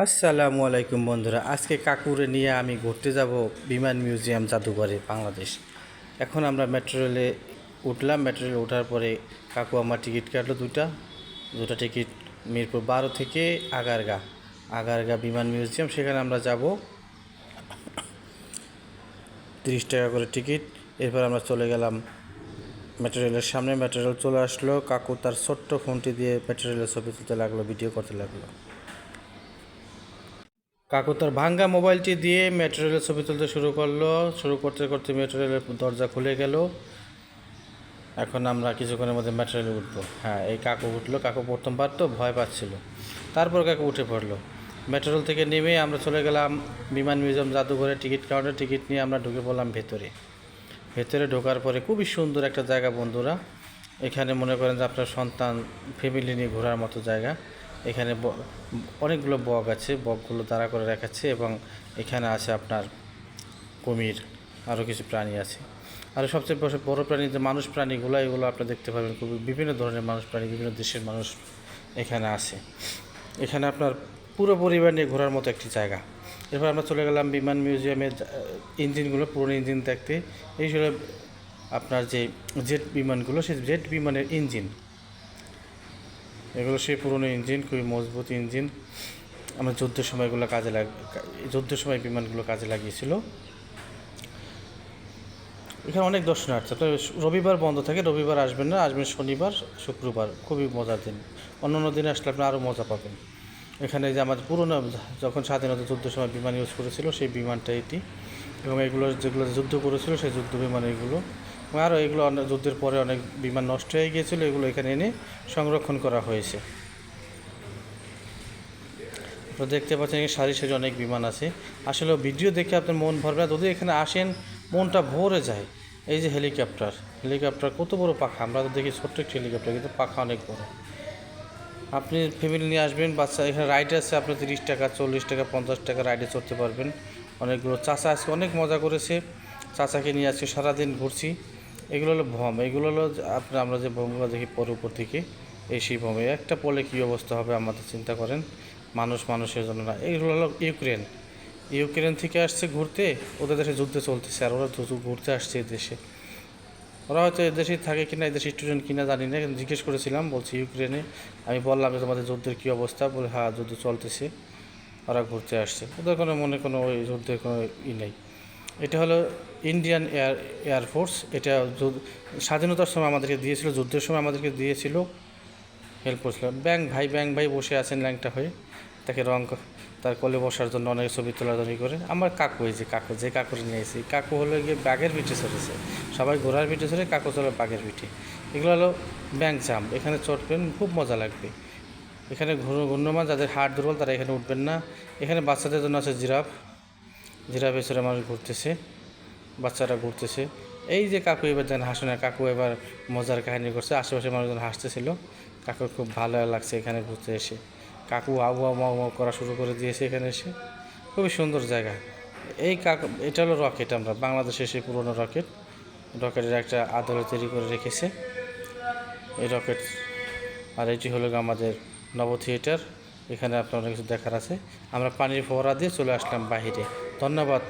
আসসালামু আলাইকুম বন্ধুরা, আজকে কাকুরে নিয়ে আমি ঘুরতে যাব বিমান মিউজিয়াম জাদুঘরে বাংলাদেশ। এখন আমরা মেট্রো রেলে উঠলাম। মেট্রো রেলে ওঠার পরে কাকু আমার টিকিট কাটলো দুটা টিকিট, মিরপুর 12 থেকে আগারগা বিমান মিউজিয়াম। সেখানে আমরা যাব, 30 টাকা করে টিকিট। এরপর আমরা চলে গেলাম মেট্রো রেলের সামনে। মেট্রো রেল চলে আসলো, কাকু তার ছোট্ট ফোনটি দিয়ে মেট্রো রেলের ছবি তুলতে লাগলো, ভিডিও করতে লাগলো। কাকু তার ভাঙ্গা মোবাইলটি দিয়ে মেট্রো রেলের ছবি তুলতে শুরু করতে করতে মেট্রো রেলের দরজা খুলে গেল। এখন আমরা কিছুক্ষণের মধ্যে মেট্রো রেলে উঠবো। হ্যাঁ, এই কাকু উঠলো। কাকু প্রথমবার তো ভয় পাচ্ছিল, তারপর কাকু উঠে পড়লো। মেট্রো রেল থেকে নেমে আমরা চলে গেলাম বিমান মিউজিয়াম জাদুঘরে। টিকিট কাউন্টারে টিকিট নিয়ে আমরা ঢুকে পড়লাম ভেতরে ঢোকার পরে খুবই সুন্দর একটা জায়গা বন্ধুরা। এখানে মনে করেন যে আপনার সন্তান ফ্যামিলি নিয়ে ঘোরার মতো জায়গা। এখানে অনেকগুলো বক আছে, বকগুলো দাঁড়া করে রাখাচ্ছে, এবং এখানে আছে আপনার কুমির, আরও কিছু প্রাণী আছে। আর সবচেয়ে বড় প্রাণী যে মানুষ প্রাণীগুলো, এগুলো আপনি দেখতে পাবেন। খুবই বিভিন্ন ধরনের মানুষ প্রাণী, বিভিন্ন দেশের মানুষ এখানে আছে। এখানে আপনার পুরো পরিবার নিয়ে ঘোরার মতো একটি জায়গা। এরপর আমরা চলে গেলাম বিমান মিউজিয়ামের ইঞ্জিনগুলো, পুরনো ইঞ্জিন দেখতে। এই ছিল আপনার যে জেট বিমানগুলো, সেই জেট বিমানের ইঞ্জিন, এগুলো সেই পুরনো ইঞ্জিন, খুবই মজবুত ইঞ্জিন। আমরা যুদ্ধের সময় যুদ্ধের সময় বিমানগুলো কাজে লাগিয়েছিল। এখানে অনেক দর্শনার্থী। তবে রবিবার বন্ধ থাকে, রবিবার আসবেন না, আসবেন শনিবার শুক্রবার। খুবই মজার দিন, অন্য দিনে আসলে আপনি আরও মজা পাবেন। এখানে যে আমাদের পুরনো, যখন স্বাধীনতা যুদ্ধের সময় বিমান ইউজ করেছিল, সেই বিমানটা এটি। এবং এগুলো যেগুলো যুদ্ধ করেছিল সেই যুদ্ধ বিমান এগুলো। এবং আরও এগুলো যুদ্ধের পরে অনেক বিমান নষ্ট হয়ে গিয়েছিলো, এগুলো এখানে এনে সংরক্ষণ করা হয়েছে। আপনারা দেখতে পাচ্ছেন সারি সারি অনেক বিমান আছে। আসলে ভিডিও দেখে আপনার মন ভরবে না, যদি এখানে আসেন মনটা ভরে যায়। এই যে হেলিকপ্টার কত বড় পাখা! আমরা তো দেখি ছোট্ট একটি হেলিকপ্টার, কিন্তু পাখা অনেক বড়। আপনি ফ্যামিলি নিয়ে আসবেন, বাচ্চা, এখানে রাইড আছে আপনার 30 টাকা, 40 টাকা, 50 টাকা রাইডে চড়তে পারবেন। অনেকগুলো চাচা আজকে অনেক মজা করেছে, চাচাকে নিয়ে আজকে সারাদিন ঘুরছি। এগুলো হলো ভ্রম, এগুলো হলো আপনার আমরা যে ভ্রমগুলো দেখি পরে উপর থেকে, এই সেই ভ্রমে একটা পড়লে কী অবস্থা হবে আমাদের চিন্তা করেন। মানুষের জন্য না। এগুলো হলো ইউক্রেন থেকে আসছে ঘুরতে। ওদের দেশে যুদ্ধ চলতেছে, আর ওরা ঘুরতে আসছে এই দেশে। ওরা হয়তো এদেশেই থাকে কিনা, এদেশে স্টুডেন্ট কিনা জানি না, কিন্তু জিজ্ঞেস করেছিলাম, বলছি ইউক্রেনে। আমি বললাম যে তোমাদের যুদ্ধের কী অবস্থা, বলে হ্যাঁ যুদ্ধ চলতেছে, ওরা ঘুরতে আসছে। ওদের কোনো ওই যুদ্ধের কোনো নেই। এটা হলো ইন্ডিয়ান এয়ারফোর্স। এটা স্বাধীনতার সময় আমাদেরকে দিয়েছিল, যুদ্ধের সময় আমাদেরকে দিয়েছিল, হেল্প করছিল। ব্যাং ভাই বসে আছেন ল্যাংটা হয়ে, তাকে তার কোলে বসার জন্য অনেক ছবি তোলাধুলি করে। আমার কাকু, এই যে কাকুর নিয়ে এসেছি, কাকু হলো গিয়ে বাঘের পিঠে চড়েছে। সবাই ঘোড়ার পিঠে চড়ে, কাকু চলে বাঘের পিঠে। এগুলো হলো ব্যাং জাম্প, এখানে চড়বেন, খুব মজা লাগবে। এখানে ঘূর্ণমান, যাদের হাড় দুর্বল তারা এখানে উঠবেন না। এখানে বাচ্চাদের জন্য আছে জিরাফে চড়ে মানুষ ঘুরতেছে, বাচ্চারা ঘুরতেছে। এই যে কাকু এবার যেন হাসে না, কাকু এবার মজার কাহিনী করছে, আশেপাশে মানুষজন হাসতেছিল। কাকুর খুব ভালো লাগছে এখানে ঘুরতে এসে। কাকু আউ আউ মাউ মাউ করা শুরু করে দিয়েছে এখানে এসে। খুবই সুন্দর জায়গা। এটা হলো রকেট, আমরা বাংলাদেশের সেই পুরনো রকেটের একটা আদলে তৈরি করে রেখেছে এই রকেট। আর এটি হলো আমাদের নব থিয়েটার। এখানে আপনার অনেক কিছু দেখার আছে। আমরা পানির ফোয়ারা দিয়ে চলে আসলাম বাহিরে। ধন্যবাদ।